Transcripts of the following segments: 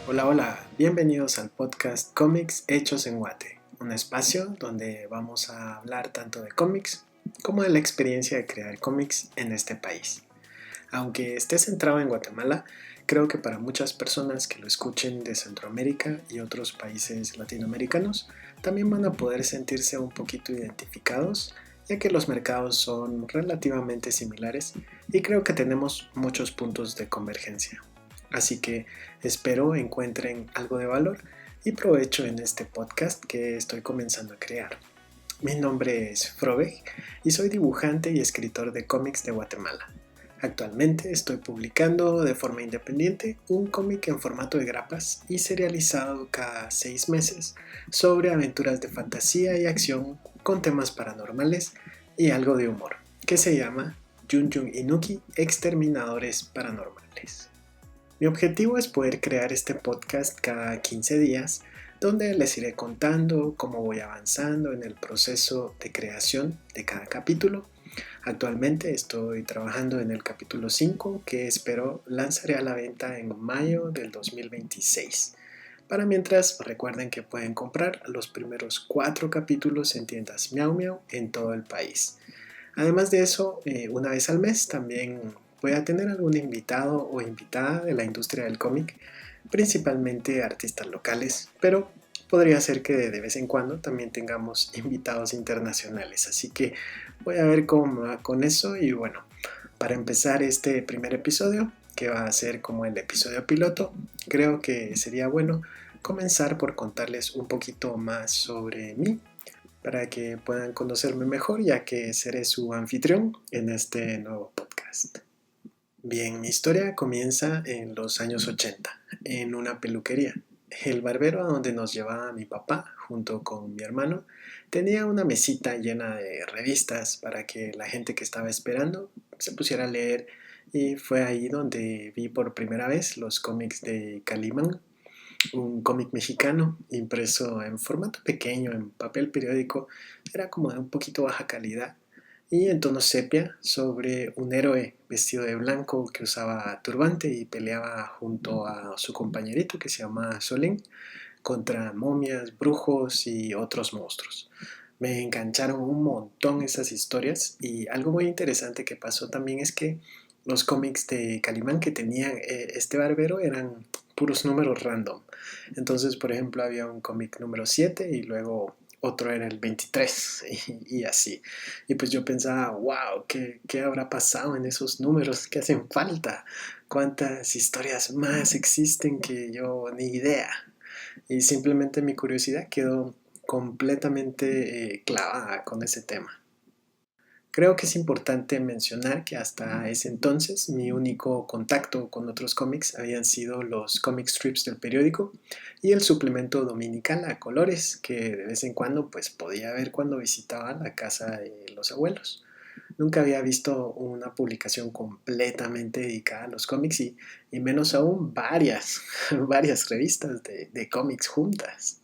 Hola, hola, bienvenidos al podcast Cómics Hechos en Guate, un espacio donde vamos a hablar tanto de cómics como de la experiencia de crear cómics en este país. Aunque esté centrado en Guatemala, creo que para muchas personas que lo escuchen de Centroamérica y otros países latinoamericanos, también van a poder sentirse un poquito identificados, ya que los mercados son relativamente similares y creo que tenemos muchos puntos de convergencia. Así que espero encuentren algo de valor y provecho en este podcast que estoy comenzando a crear. Mi nombre es Frobe y soy dibujante y escritor de cómics de Guatemala. Actualmente estoy publicando de forma independiente un cómic en formato de grapas y serializado cada 6 meses sobre aventuras de fantasía y acción con temas paranormales y algo de humor, que se llama Jun Jun Inuki Exterminadores Paranormales. Mi objetivo es poder crear este podcast cada 15 días, donde les iré contando cómo voy avanzando en el proceso de creación de cada capítulo. Actualmente estoy trabajando en el capítulo 5, que espero lanzaré a la venta en mayo del 2026. Para mientras, recuerden que pueden comprar los primeros 4 capítulos en tiendas Miau Miau en todo el país. Además de eso, una vez al mes también voy a tener algún invitado o invitada de la industria del cómic, principalmente artistas locales, pero podría ser que de vez en cuando también tengamos invitados internacionales. Así que voy a ver cómo me va con eso y bueno, para empezar este primer episodio, que va a ser como el episodio piloto, creo que sería bueno comenzar por contarles un poquito más sobre mí para que puedan conocerme mejor, ya que seré su anfitrión en este nuevo podcast. Bien, mi historia comienza en los años 80, en una peluquería. El barbero a donde nos llevaba mi papá, junto con mi hermano, tenía una mesita llena de revistas para que la gente que estaba esperando se pusiera a leer, y fue ahí donde vi por primera vez los cómics de Calimán, un cómic mexicano impreso en formato pequeño, en papel periódico. Era como de un poquito baja calidad y en tono sepia, sobre un héroe vestido de blanco que usaba turbante y peleaba junto a su compañerito que se llama Solín contra momias, brujos y otros monstruos. Me engancharon un montón esas historias, y algo muy interesante que pasó también es que los cómics de Calimán que tenía este barbero eran puros números random. Entonces, por ejemplo, había un cómic número 7 y luego otro era el 23 y así. Y pues yo pensaba, wow, ¿qué habrá pasado en esos números que hacen falta? ¿Cuántas historias más existen que yo ni idea? Y simplemente mi curiosidad quedó completamente clavada con ese tema. Creo que es importante mencionar que hasta ese entonces mi único contacto con otros cómics habían sido los comic strips del periódico y el suplemento dominical a colores que de vez en cuando pues podía ver cuando visitaba la casa de los abuelos. Nunca había visto una publicación completamente dedicada a los cómics y menos aún varias, varias revistas de cómics juntas.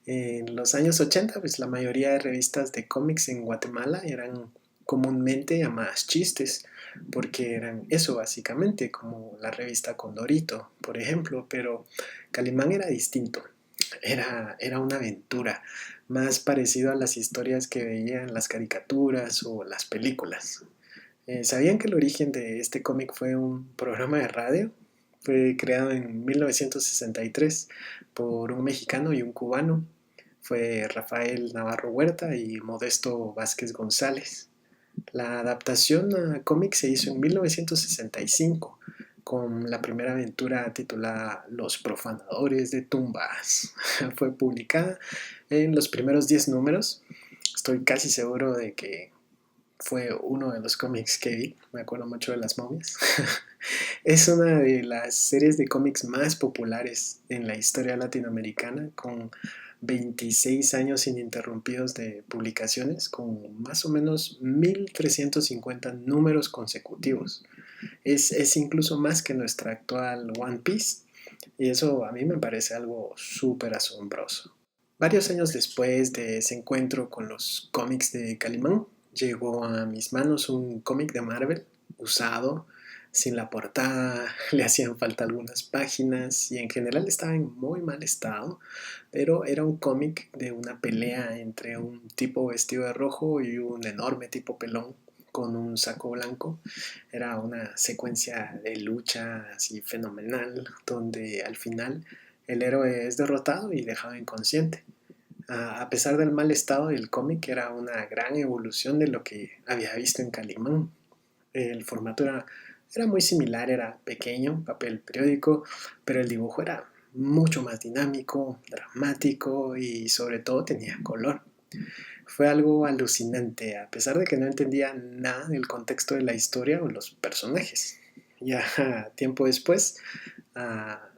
En los años 80, pues la mayoría de revistas de cómics en Guatemala eran comúnmente llamadas chistes, porque eran eso básicamente, como la revista Condorito, por ejemplo, pero Calimán era distinto, era una aventura, más parecido a las historias que veía en las caricaturas o las películas. ¿Sabían que el origen de este cómic fue un programa de radio? Fue creado en 1963 por un mexicano y un cubano. Fue Rafael Navarro Huerta y Modesto Vázquez González. La adaptación a cómic se hizo en 1965 con la primera aventura titulada Los Profanadores de Tumbas. Fue publicada en los primeros 10 números. Estoy casi seguro de que fue uno de los cómics que vi, me acuerdo mucho de las momias. Es una de las series de cómics más populares en la historia latinoamericana, con 26 años ininterrumpidos de publicaciones, con más o menos 1350 números consecutivos. Es incluso más que nuestra actual One Piece, y eso a mí me parece algo súper asombroso. Varios años después de ese encuentro con los cómics de Calimán, llegó a mis manos un cómic de Marvel usado, sin la portada, le hacían falta algunas páginas y en general estaba en muy mal estado, pero era un cómic de una pelea entre un tipo vestido de rojo y un enorme tipo pelón con un saco blanco. Era una secuencia de lucha así fenomenal, donde al final el héroe es derrotado y dejado inconsciente. A pesar del mal estado del cómic, era una gran evolución de lo que había visto en Calimán. El formato era muy similar, era pequeño, papel periódico, pero el dibujo era mucho más dinámico, dramático y sobre todo tenía color. Fue algo alucinante, a pesar de que no entendía nada del contexto de la historia o los personajes. Ya tiempo después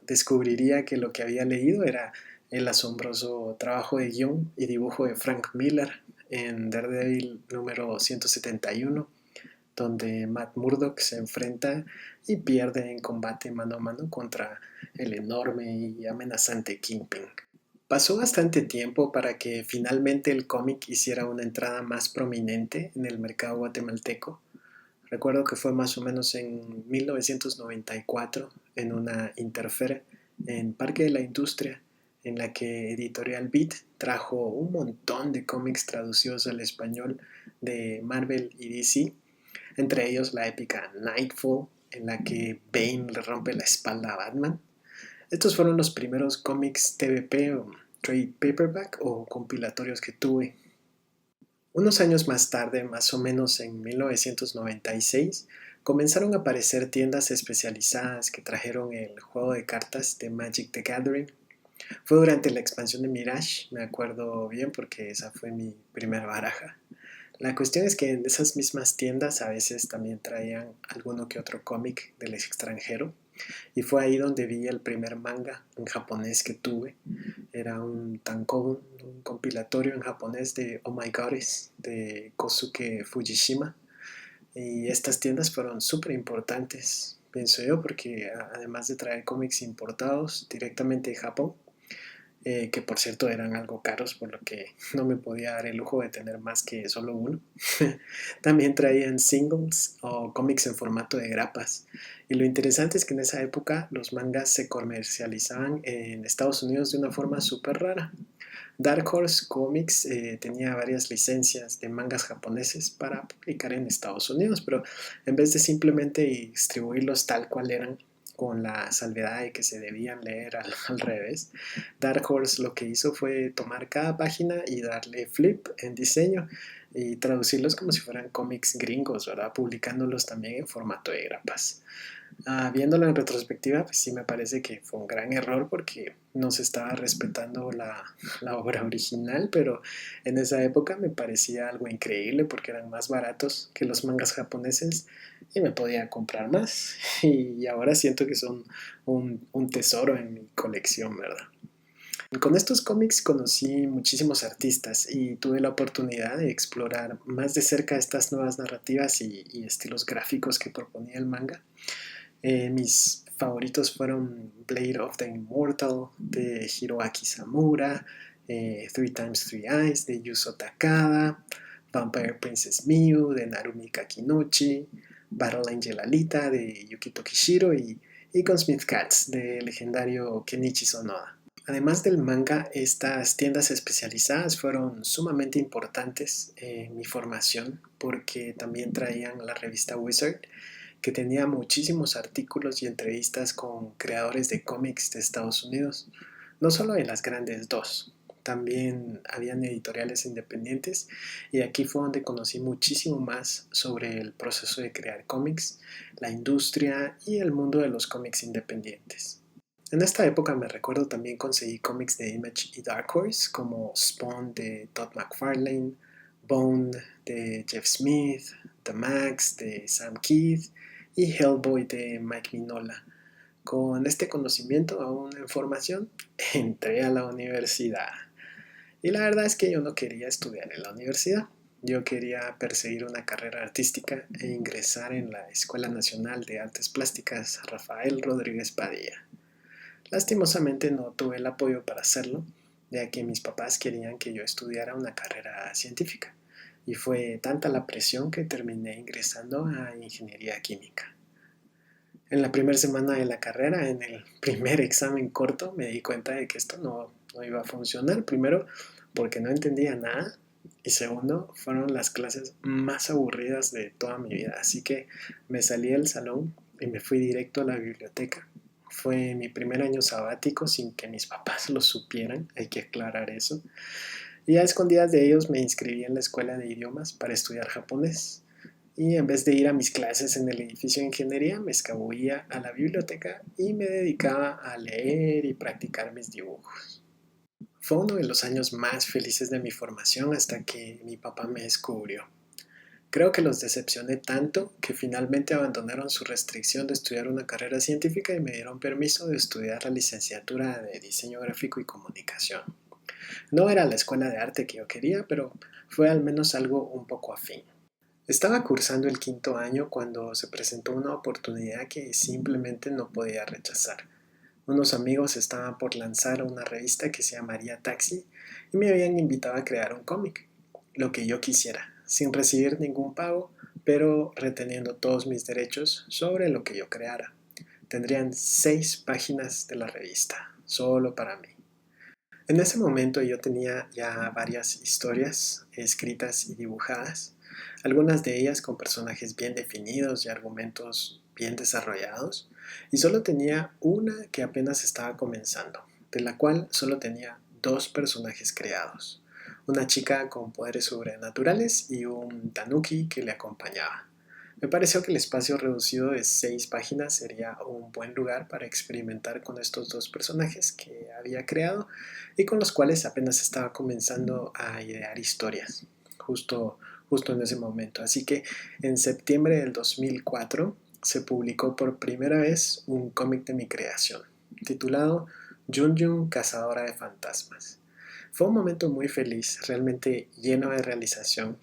descubriría que lo que había leído era el asombroso trabajo de guión y dibujo de Frank Miller en Daredevil número 171, donde Matt Murdock se enfrenta y pierde en combate mano a mano contra el enorme y amenazante Kingpin. Pasó bastante tiempo para que finalmente el cómic hiciera una entrada más prominente en el mercado guatemalteco. Recuerdo que fue más o menos en 1994 en una Interfer en Parque de la Industria, en la que Editorial Beat trajo un montón de cómics traducidos al español de Marvel y DC, entre ellos la épica Nightfall, en la que Bane le rompe la espalda a Batman. Estos fueron los primeros cómics TVP o trade paperback o compilatorios que tuve. Unos años más tarde, más o menos en 1996, comenzaron a aparecer tiendas especializadas que trajeron el juego de cartas de Magic the Gathering. Fue durante la expansión de Mirage, me acuerdo bien porque esa fue mi primera baraja. La cuestión es que en esas mismas tiendas a veces también traían alguno que otro cómic del extranjero y fue ahí donde vi el primer manga en japonés que tuve. Era un tankobon, un compilatorio en japonés de Oh My Goddess de Kosuke Fujishima. Y estas tiendas fueron súper importantes, pienso yo, porque además de traer cómics importados directamente de Japón, que por cierto eran algo caros, por lo que no me podía dar el lujo de tener más que solo uno. También traían singles o cómics en formato de grapas. Y lo interesante es que en esa época los mangas se comercializaban en Estados Unidos de una forma súper rara. Dark Horse Comics tenía varias licencias de mangas japoneses para publicar en Estados Unidos, pero en vez de simplemente distribuirlos tal cual eran, con la salvedad de que se debían leer al revés, Dark Horse lo que hizo fue tomar cada página y darle flip en diseño y traducirlos como si fueran cómics gringos, ¿verdad? Publicándolos también en formato de grapas. Viéndolo en retrospectiva, pues sí me parece que fue un gran error porque no se estaba respetando la obra original, pero en esa época me parecía algo increíble porque eran más baratos que los mangas japoneses y me podía comprar más. Y ahora siento que son un tesoro en mi colección, ¿verdad? Con estos cómics conocí muchísimos artistas y tuve la oportunidad de explorar más de cerca estas nuevas narrativas y estilos gráficos que proponía el manga. Mis favoritos fueron Blade of the Immortal de Hiroaki Samura, Three Times Three Eyes de Yuzo Takada, Vampire Princess Miu de Narumi Kakinochi, Battle Angel Alita de Yukito Kishiro y Gunsmith Cats del legendario Kenichi Sonoda. Además del manga, estas tiendas especializadas fueron sumamente importantes en mi formación porque también traían la revista Wizard, que tenía muchísimos artículos y entrevistas con creadores de cómics de Estados Unidos, no solo de las grandes dos, también habían editoriales independientes y aquí fue donde conocí muchísimo más sobre el proceso de crear cómics, la industria y el mundo de los cómics independientes. En esta época me recuerdo también conseguí cómics de Image y Dark Horse como Spawn de Todd McFarlane, Bone de Jeff Smith, The Max de Sam Keith y Hellboy de Mike Mignola. Con este conocimiento aún en formación, entré a la universidad. Y la verdad es que yo no quería estudiar en la universidad. Yo quería perseguir una carrera artística e ingresar en la Escuela Nacional de Artes Plásticas Rafael Rodríguez Padilla. Lastimosamente no tuve el apoyo para hacerlo, ya que mis papás querían que yo estudiara una carrera científica, y fue tanta la presión que terminé ingresando a ingeniería química. En la primera semana de la carrera, en el primer examen corto, me di cuenta de que esto no iba a funcionar. Primero, porque no entendía nada. Y segundo, fueron las clases más aburridas de toda mi vida. Así que me salí del salón y me fui directo a la biblioteca. Fue mi primer año sabático sin que mis papás lo supieran, hay que aclarar eso. Y a escondidas de ellos me inscribí en la escuela de idiomas para estudiar japonés. Y en vez de ir a mis clases en el edificio de ingeniería, me escabullía a la biblioteca y me dedicaba a leer y practicar mis dibujos. Fue uno de los años más felices de mi formación hasta que mi papá me descubrió. Creo que los decepcioné tanto que finalmente abandonaron su restricción de estudiar una carrera científica y me dieron permiso de estudiar la licenciatura de diseño gráfico y comunicación. No era la escuela de arte que yo quería, pero fue al menos algo un poco afín. Estaba cursando el quinto año cuando se presentó una oportunidad que simplemente no podía rechazar. Unos amigos estaban por lanzar una revista que se llamaría Taxi y me habían invitado a crear un cómic, lo que yo quisiera, sin recibir ningún pago, pero reteniendo todos mis derechos sobre lo que yo creara. Tendrían 6 páginas de la revista, solo para mí. En ese momento yo tenía ya varias historias escritas y dibujadas, algunas de ellas con personajes bien definidos y argumentos bien desarrollados, y solo tenía una que apenas estaba comenzando, de la cual solo tenía 2 personajes creados, una chica con poderes sobrenaturales y un tanuki que le acompañaba. Me pareció que el espacio reducido de 6 páginas sería un buen lugar para experimentar con estos 2 personajes que había creado y con los cuales apenas estaba comenzando a idear historias, justo en ese momento. Así que en septiembre del 2004 se publicó por primera vez un cómic de mi creación, titulado Jun Jun, Cazadora de Fantasmas. Fue un momento muy feliz, realmente lleno de realización.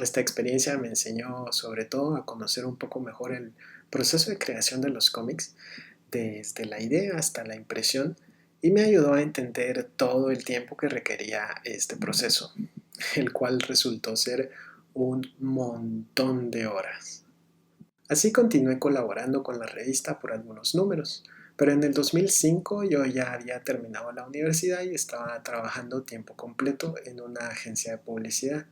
Esta experiencia me enseñó sobre todo a conocer un poco mejor el proceso de creación de los cómics, desde la idea hasta la impresión, y me ayudó a entender todo el tiempo que requería este proceso, el cual resultó ser un montón de horas. Así continué colaborando con la revista por algunos números, pero en el 2005 yo ya había terminado la universidad y estaba trabajando tiempo completo en una agencia de publicidad,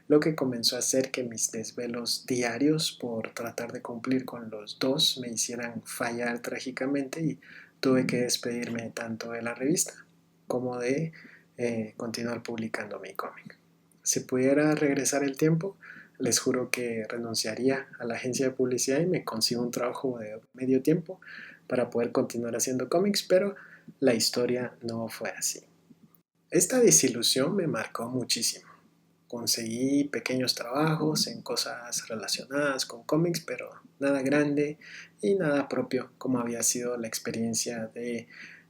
lo que comenzó a hacer que mis desvelos diarios por tratar de cumplir con los dos me hicieran fallar trágicamente y tuve que despedirme tanto de la revista como de continuar publicando mi cómic. Si pudiera regresar el tiempo, les juro que renunciaría a la agencia de publicidad y me consigo un trabajo de medio tiempo para poder continuar haciendo cómics, pero la historia no fue así. Esta desilusión me marcó muchísimo. Conseguí pequeños trabajos en cosas relacionadas con cómics, pero nada grande y nada propio como había sido la experiencia de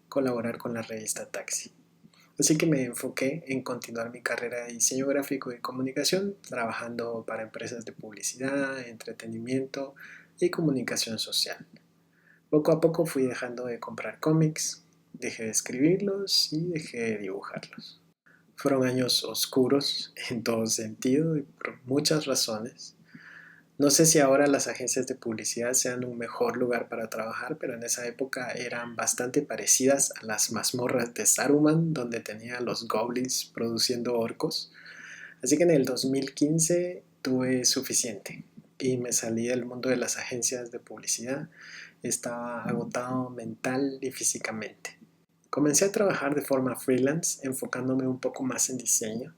colaborar con la revista Taxi. Así que me enfoqué en continuar mi carrera de diseño gráfico y comunicación, trabajando para empresas de publicidad, entretenimiento y comunicación social. Poco a poco fui dejando de comprar cómics, dejé de escribirlos y dejé de dibujarlos. Fueron años oscuros en todo sentido y por muchas razones. No sé si ahora las agencias de publicidad sean un mejor lugar para trabajar, pero en esa época eran bastante parecidas a las mazmorras de Saruman, donde tenía a los goblins produciendo orcos. Así que en el 2015 tuve suficiente y me salí del mundo de las agencias de publicidad. Estaba agotado mental y físicamente. Comencé a trabajar de forma freelance, enfocándome un poco más en diseño.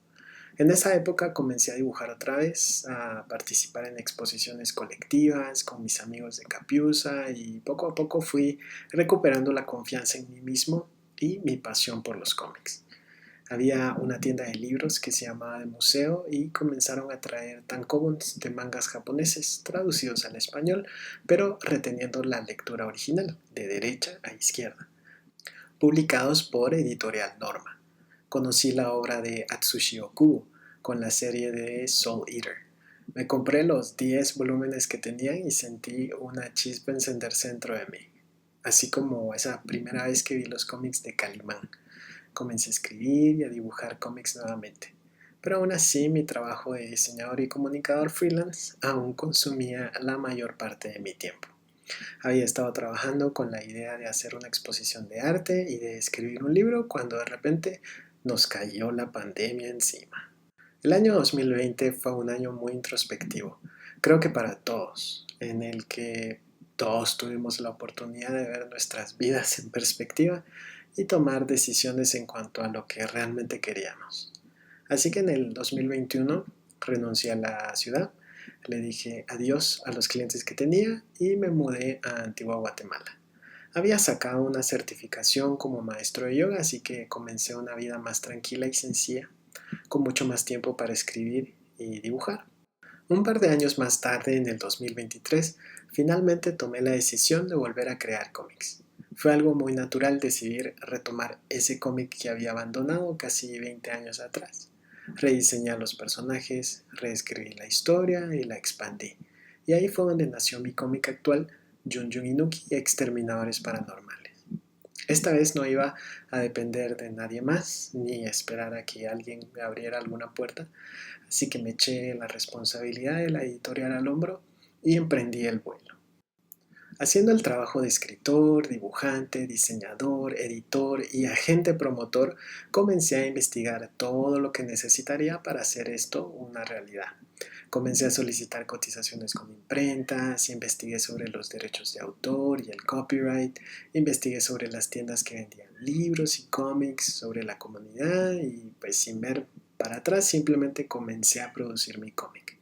En esa época comencé a dibujar otra vez, a participar en exposiciones colectivas con mis amigos de Capiusa y poco a poco fui recuperando la confianza en mí mismo y mi pasión por los cómics. Había una tienda de libros que se llamaba de museo y comenzaron a traer tankobons de mangas japoneses traducidos al español, pero reteniendo la lectura original, de derecha a izquierda, publicados por Editorial Norma. Conocí la obra de Atsushi Okubo con la serie de Soul Eater. Me compré los 10 volúmenes que tenían y sentí una chispa encenderse dentro de mí, así como esa primera vez que vi los cómics de Calimán. Comencé a escribir y a dibujar cómics nuevamente, pero aún así mi trabajo de diseñador y comunicador freelance aún consumía la mayor parte de mi tiempo. Había estado trabajando con la idea de hacer una exposición de arte y de escribir un libro cuando de repente nos cayó la pandemia encima. El año 2020 fue un año muy introspectivo, creo que para todos, en el que todos tuvimos la oportunidad de ver nuestras vidas en perspectiva y tomar decisiones en cuanto a lo que realmente queríamos. Así que en el 2021 renuncié a la ciudad, le dije adiós a los clientes que tenía y me mudé a Antigua Guatemala. Había sacado una certificación como maestro de yoga, así que comencé una vida más tranquila y sencilla, con mucho más tiempo para escribir y dibujar. Un par de años más tarde, en el 2023, finalmente tomé la decisión de volver a crear cómics. Fue algo muy natural decidir retomar ese cómic que había abandonado casi 20 años atrás. Rediseñé los personajes, reescribí la historia y la expandí. Y ahí fue donde nació mi cómic actual, Jun Jun Inuki Exterminadores Paranormales. Esta vez no iba a depender de nadie más, ni esperar a que alguien me abriera alguna puerta, así que me eché la responsabilidad de la editorial al hombro y emprendí el vuelo. Haciendo el trabajo de escritor, dibujante, diseñador, editor y agente promotor, comencé a investigar todo lo que necesitaría para hacer esto una realidad. Comencé a solicitar cotizaciones con imprentas, investigué sobre los derechos de autor y el copyright, investigué sobre las tiendas que vendían libros y cómics, sobre la comunidad y pues sin ver para atrás simplemente comencé a producir mi cómic.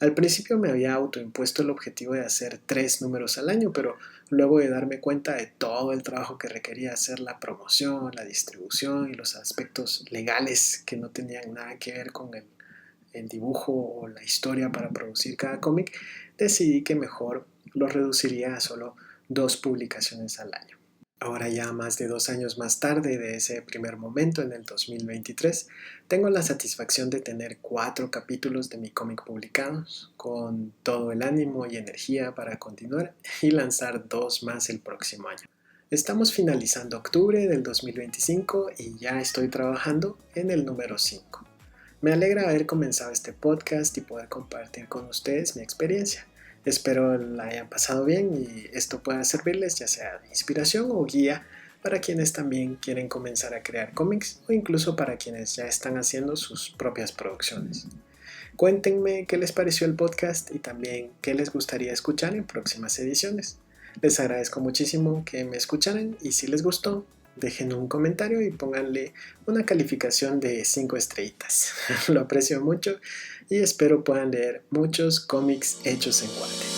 Al principio me había autoimpuesto el objetivo de hacer 3 números al año, pero luego de darme cuenta de todo el trabajo que requería hacer la promoción, la distribución y los aspectos legales que no tenían nada que ver con el dibujo o la historia para producir cada cómic, decidí que mejor lo reduciría a solo 2 publicaciones al año. Ahora ya más de 2 años más tarde de ese primer momento, en el 2023, tengo la satisfacción de tener 4 capítulos de mi cómic publicados, con todo el ánimo y energía para continuar y lanzar 2 más el próximo año. Estamos finalizando octubre del 2025 y ya estoy trabajando en el número 5. Me alegra haber comenzado este podcast y poder compartir con ustedes mi experiencia. Espero la hayan pasado bien y esto pueda servirles ya sea de inspiración o guía para quienes también quieren comenzar a crear cómics o incluso para quienes ya están haciendo sus propias producciones. Cuéntenme qué les pareció el podcast y también qué les gustaría escuchar en próximas ediciones. Les agradezco muchísimo que me escucharan y si les gustó, dejen un comentario y pónganle una calificación de 5 estrellitas. Lo aprecio mucho y espero puedan leer muchos cómics hechos en Guate.